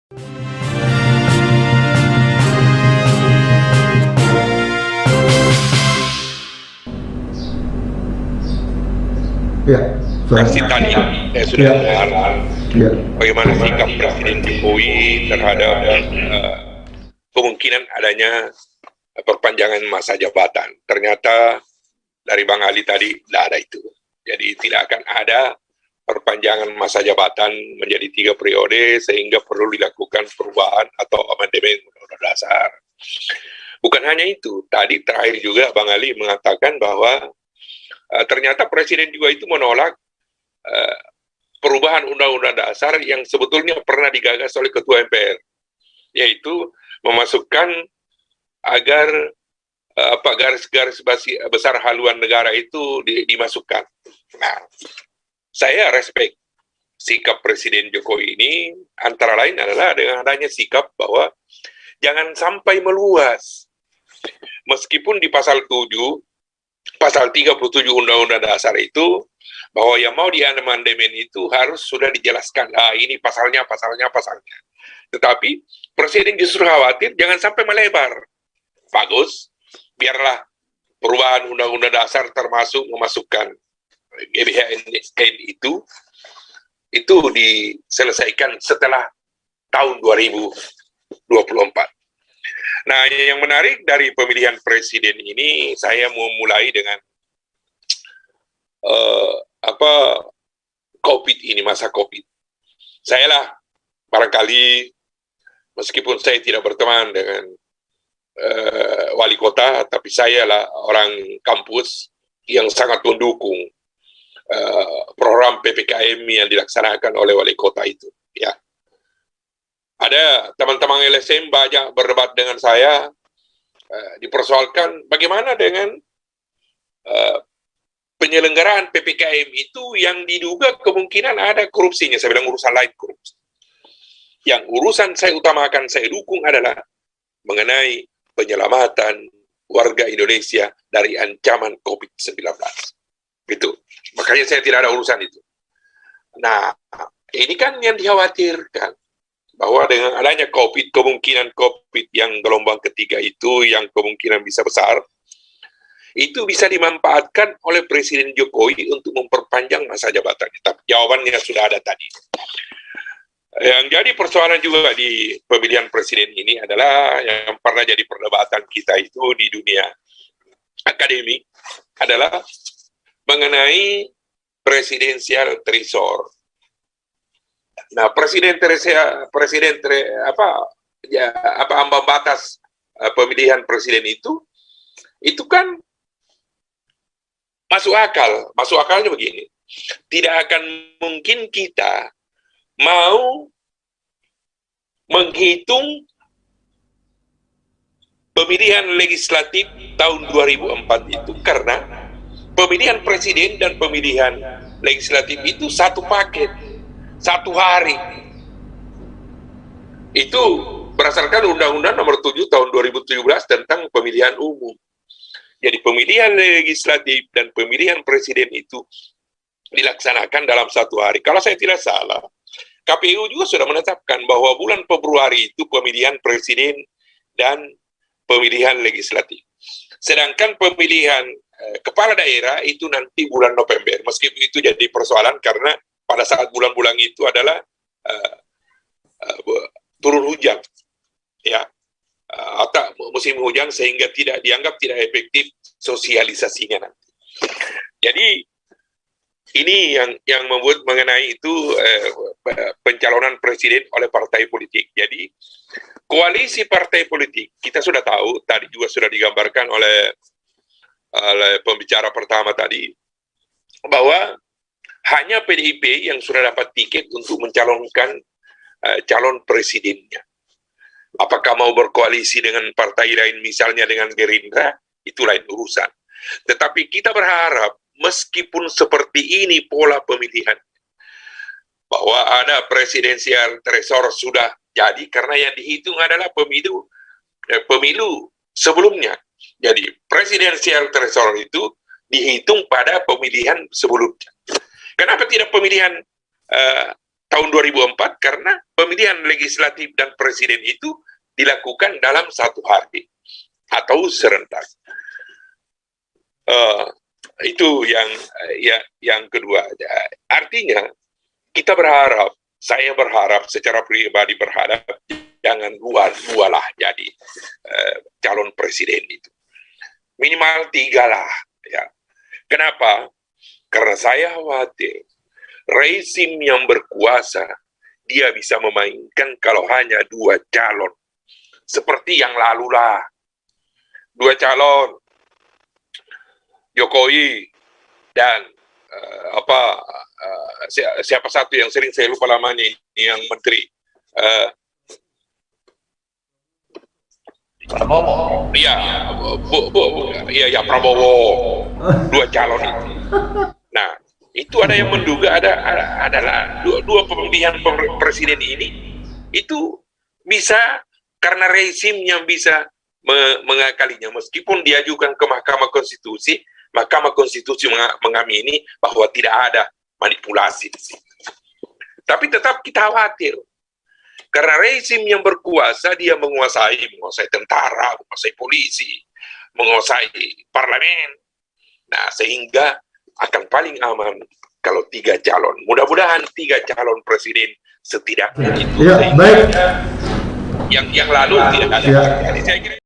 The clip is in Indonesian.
Ya, Kasih tadi saya sudah dengar ya, bagaimana sikap Presiden Jokowi terhadap kemungkinan adanya perpanjangan masa jabatan. Ternyata dari Bang Ali tadi tidak ada itu. Jadi tidak akan ada perpanjangan masa jabatan menjadi 3 periode sehingga perlu dilakukan perubahan atau amandemen Undang-Undang Dasar. Bukan hanya itu, tadi terakhir juga Bang Ali mengatakan bahwa ternyata Presiden juga itu menolak perubahan Undang-Undang Dasar yang sebetulnya pernah digagas oleh Ketua MPR, yaitu memasukkan agar garis-garis besar haluan negara itu dimasukkan. Nah, saya respect sikap Presiden Jokowi ini, antara lain adalah dengan adanya sikap bahwa jangan sampai meluas. Meskipun di pasal 37 Undang-Undang Dasar itu, bahwa yang mau diamandemen itu harus sudah dijelaskan, ini pasalnya. Tetapi Presiden justru khawatir jangan sampai melebar. Bagus, biarlah perubahan Undang-Undang Dasar termasuk memasukkan GBHN itu diselesaikan setelah tahun 2024. Nah, yang menarik dari pemilihan presiden ini, saya mau mulai dengan COVID ini, masa COVID. Saya lah, barangkali, meskipun saya tidak berteman dengan wali kota, tapi saya lah orang kampus yang sangat mendukung program PPKM yang dilaksanakan oleh wali kota itu. Ya, ada teman-teman LSM banyak berdebat dengan saya, dipersoalkan bagaimana dengan penyelenggaraan PPKM itu yang diduga kemungkinan ada korupsinya. Saya bilang urusan lain korupsi. Yang urusan saya utamakan, saya dukung adalah mengenai penyelamatan warga Indonesia dari ancaman COVID-19. Itu. Makanya saya tidak ada urusan itu. Nah, ini kan yang dikhawatirkan, bahwa dengan adanya COVID, kemungkinan COVID yang gelombang ketiga itu, yang kemungkinan bisa besar, itu bisa dimanfaatkan oleh Presiden Jokowi untuk memperpanjang masa jabatan. Tapi jawabannya sudah ada tadi. Yang jadi persoalan juga di pemilihan presiden ini adalah yang pernah jadi perdebatan kita itu di dunia akademik adalah mengenai presidensial threshold. Nah, ambang batas pemilihan presiden itu kan masuk akal. Masuk akalnya begini, tidak akan mungkin kita mau menghitung pemilihan legislatif tahun 2004 itu, karena pemilihan presiden dan pemilihan legislatif itu satu paket, satu hari. Itu berdasarkan Undang-Undang Nomor 7 Tahun 2017 tentang pemilihan umum. Jadi pemilihan legislatif dan pemilihan presiden itu dilaksanakan dalam satu hari. Kalau saya tidak salah, KPU juga sudah menetapkan bahwa bulan Februari itu pemilihan presiden dan pemilihan legislatif. Sedangkan pemilihan kepala daerah itu nanti bulan November. Meskipun itu jadi persoalan karena pada saat bulan-bulan itu adalah turun hujan, ya, atau musim hujan, sehingga dianggap tidak efektif sosialisasinya nanti. Jadi ini yang membuat mengenai itu pencalonan presiden oleh partai politik. Jadi koalisi partai politik kita sudah tahu, tadi juga sudah digambarkan oleh pembicara pertama tadi, bahwa hanya PDIP yang sudah dapat tiket untuk mencalonkan calon presidennya. Apakah mau berkoalisi dengan partai lain, misalnya dengan Gerindra, itu lain urusan. Tetapi kita berharap, meskipun seperti ini pola pemilihan, bahwa ada presidensial threshold sudah jadi, karena yang dihitung adalah pemilu sebelumnya. Jadi presidensial threshold itu dihitung pada pemilihan sebelumnya. Kenapa tidak pemilihan tahun 2004 karena pemilihan legislatif dan presiden itu dilakukan dalam satu hari atau serentak. Itu yang kedua. Artinya kita berharap, saya berharap secara pribadi berharap jangan dua lah jadi calon presiden itu. Minimal 3 lah. Ya. Kenapa? Karena saya khawatir rezim yang berkuasa dia bisa memainkan kalau hanya 2 calon. Seperti yang lalu lah. 2 calon. Jokowi dan siapa satu yang sering saya lupa namanya ini yang menteri Prabowo. Iya, Prabowo. 2 calon itu. Nah, itu ada yang menduga adalah dua pemilihan presiden ini itu bisa karena rezim yang bisa mengakalinya, meskipun diajukan ke Mahkamah Konstitusi mengamini bahwa tidak ada manipulasi di sini. Tapi tetap kita khawatir karena rezim yang berkuasa dia menguasai tentara, menguasai polisi, menguasai parlemen. Nah, sehingga akan paling aman kalau 3 calon. Mudah-mudahan 3 calon presiden setidaknya itu. Ya, baik. Yang lalu tidak ada. Jadi saya kira